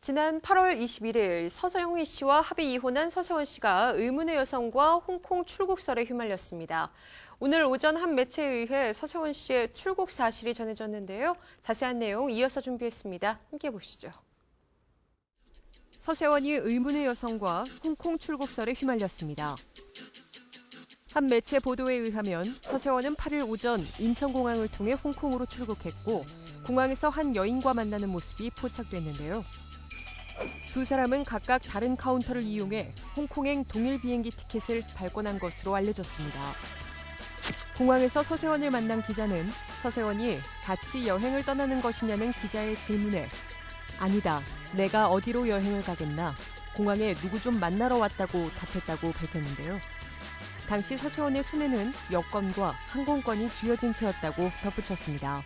지난 8월 21일 서정희 씨와 합의 이혼한 서세원 씨가 의문의 여성과 홍콩 출국설에 휘말렸습니다. 오늘 오전 한 매체에 의해 서세원 씨의 출국 사실이 전해졌는데요. 자세한 내용 이어서 준비했습니다. 함께 보시죠. 서세원이 의문의 여성과 홍콩 출국설에 휘말렸습니다. 한 매체 보도에 의하면 서세원은 8일 오전 인천공항을 통해 홍콩으로 출국했고 공항에서 한 여인과 만나는 모습이 포착됐는데요. 두 사람은 각각 다른 카운터를 이용해 홍콩행 동일 비행기 티켓을 발권한 것으로 알려졌습니다. 공항에서 서세원을 만난 기자는 서세원이 같이 여행을 떠나는 것이냐는 기자의 질문에 아니다, 내가 어디로 여행을 가겠나, 공항에 누구 좀 만나러 왔다고 답했다고 밝혔는데요. 당시 서세원의 손에는 여권과 항공권이 쥐어진 채였다고 덧붙였습니다.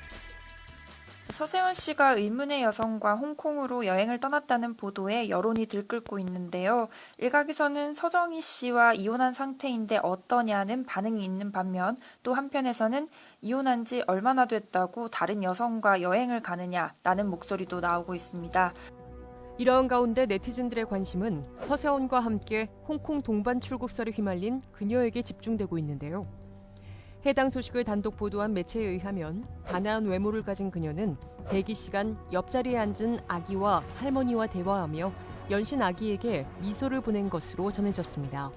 서세원 씨가 의문의 여성과 홍콩으로 여행을 떠났다는 보도에 여론이 들끓고 있는데요. 일각에서는 서정희 씨와 이혼한 상태인데 어떠냐는 반응이 있는 반면 또 한편에서는 이혼한 지 얼마나 됐다고 다른 여성과 여행을 가느냐라는 목소리도 나오고 있습니다. 이런 가운데 네티즌들의 관심은 서세원과 함께 홍콩 동반 출국설에 휘말린 그녀에게 집중되고 있는데요. 해당 소식을 단독 보도한 매체에 의하면 단아한 외모를 가진 그녀는 대기 시간 옆자리에 앉은 아기와 할머니와 대화하며 연신 아기에게 미소를 보낸 것으로 전해졌습니다.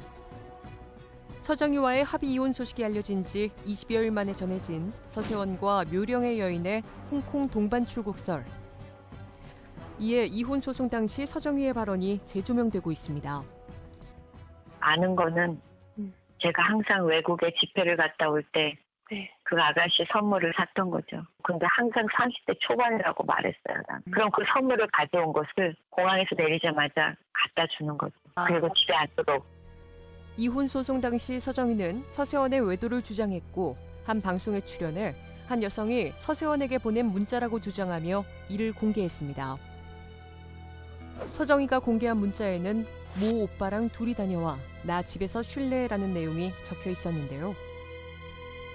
서정희와의 합의 이혼 소식이 알려진 지 20여일 만에 전해진 서세원과 묘령의 여인의 홍콩 동반 출국설. 이에 이혼 소송 당시 서정희의 발언이 재조명되고 있습니다. 아는 거는 제가 항상 외국에 집회를 갔다 올 때 그 아가씨 선물을 샀던 거죠. 근데 항상 30대 초반이라고 말했어요. 난. 그럼 그 선물을 가져온 것을 공항에서 내리자마자 갖다 주는 거죠. 그리고 집에 앉도록. 이혼 소송 당시 서정희는 서세원의 외도를 주장했고 한 방송에 출연해 한 여성이 서세원에게 보낸 문자라고 주장하며 이를 공개했습니다. 서정희가 공개한 문자에는 모 오빠랑 둘이 다녀와 나 집에서 쉴래라는 내용이 적혀 있었는데요.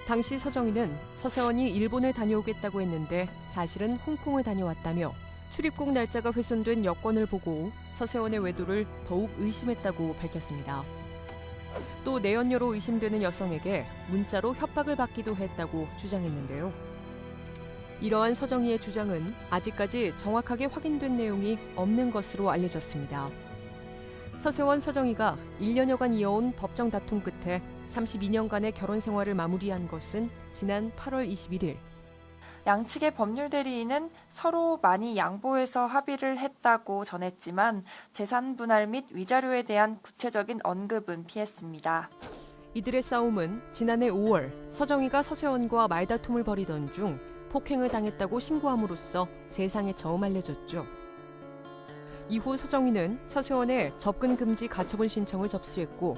당시 서정희는 서세원이 일본을 다녀오겠다고 했는데 사실은 홍콩을 다녀왔다며 출입국 날짜가 훼손된 여권을 보고 서세원의 외도를 더욱 의심했다고 밝혔습니다. 또 내연녀로 의심되는 여성에게 문자로 협박을 받기도 했다고 주장했는데요. 이러한 서정희의 주장은 아직까지 정확하게 확인된 내용이 없는 것으로 알려졌습니다. 서세원, 서정희가 1년여간 이어온 법정 다툼 끝에 32년간의 결혼 생활을 마무리한 것은 지난 8월 21일. 양측의 법률 대리인은 서로 많이 양보해서 합의를 했다고 전했지만 재산 분할 및 위자료에 대한 구체적인 언급은 피했습니다. 이들의 싸움은 지난해 5월 서정희가 서세원과 말다툼을 벌이던 중 폭행을 당했다고 신고함으로써 세상에 처음 알려졌죠. 이후 서정희는 서세원의 접근 금지 가처분 신청을 접수했고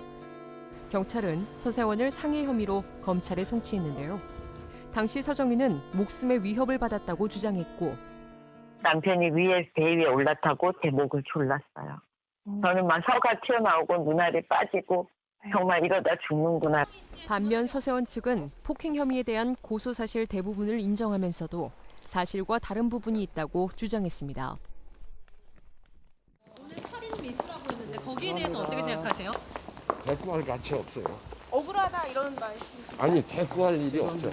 경찰은 서세원을 상해 혐의로 검찰에 송치했는데요. 당시 서정희는 목숨의 위협을 받았다고 주장했고 남편이 배 위에 올라타고 제 목을 졸랐어요. 저는 막 혀가 튀어나오고 눈알이 빠지고 정말 이러다 죽는구나. 반면 서세원 측은 폭행 혐의에 대한 고소 사실 대부분을 인정하면서도 사실과 다른 부분이 있다고 주장했습니다. 오늘 살인 미수라고 했는데 거기에 대해서 어떻게 생각하세요? 대꾸할 가치 없어요. 억울하다 이런 말씀이신가요? 아니 대꾸할 일이 없죠.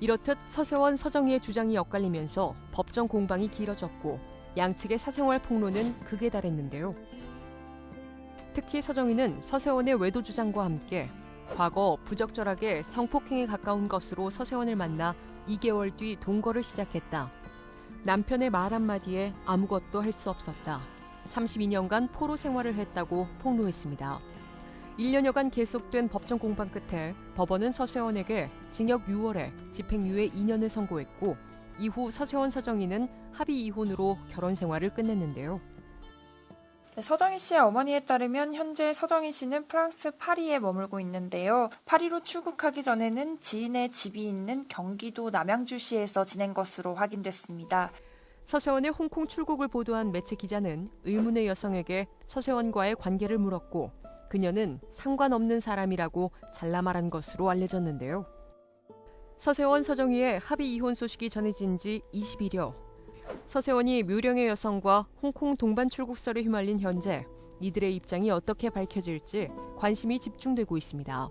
이렇듯 서세원, 서정희의 주장이 엇갈리면서 법정 공방이 길어졌고 양측의 사생활 폭로는 극에 달했는데요. 특히 서정희는 서세원의 외도 주장과 함께 과거 부적절하게 성폭행에 가까운 것으로 서세원을 만나 2개월 뒤 동거를 시작했다. 남편의 말 한마디에 아무것도 할 수 없었다. 32년간 포로 생활을 했다고 폭로했습니다. 1년여간 계속된 법정 공방 끝에 법원은 서세원에게 징역 6월에 집행유예 2년을 선고했고 이후 서세원, 서정희는 합의 이혼으로 결혼 생활을 끝냈는데요. 서정희 씨의 어머니에 따르면 현재 서정희 씨는 프랑스 파리에 머물고 있는데요. 파리로 출국하기 전에는 지인의 집이 있는 경기도 남양주시에서 지낸 것으로 확인됐습니다. 서세원의 홍콩 출국을 보도한 매체 기자는 의문의 여성에게 서세원과의 관계를 물었고 그녀는 상관없는 사람이라고 잘라 말한 것으로 알려졌는데요. 서세원, 서정희의 합의 이혼 소식이 전해진 지 20일여. 서세원이 묘령의 여성과 홍콩 동반 출국설에 휘말린 현재 이들의 입장이 어떻게 밝혀질지 관심이 집중되고 있습니다.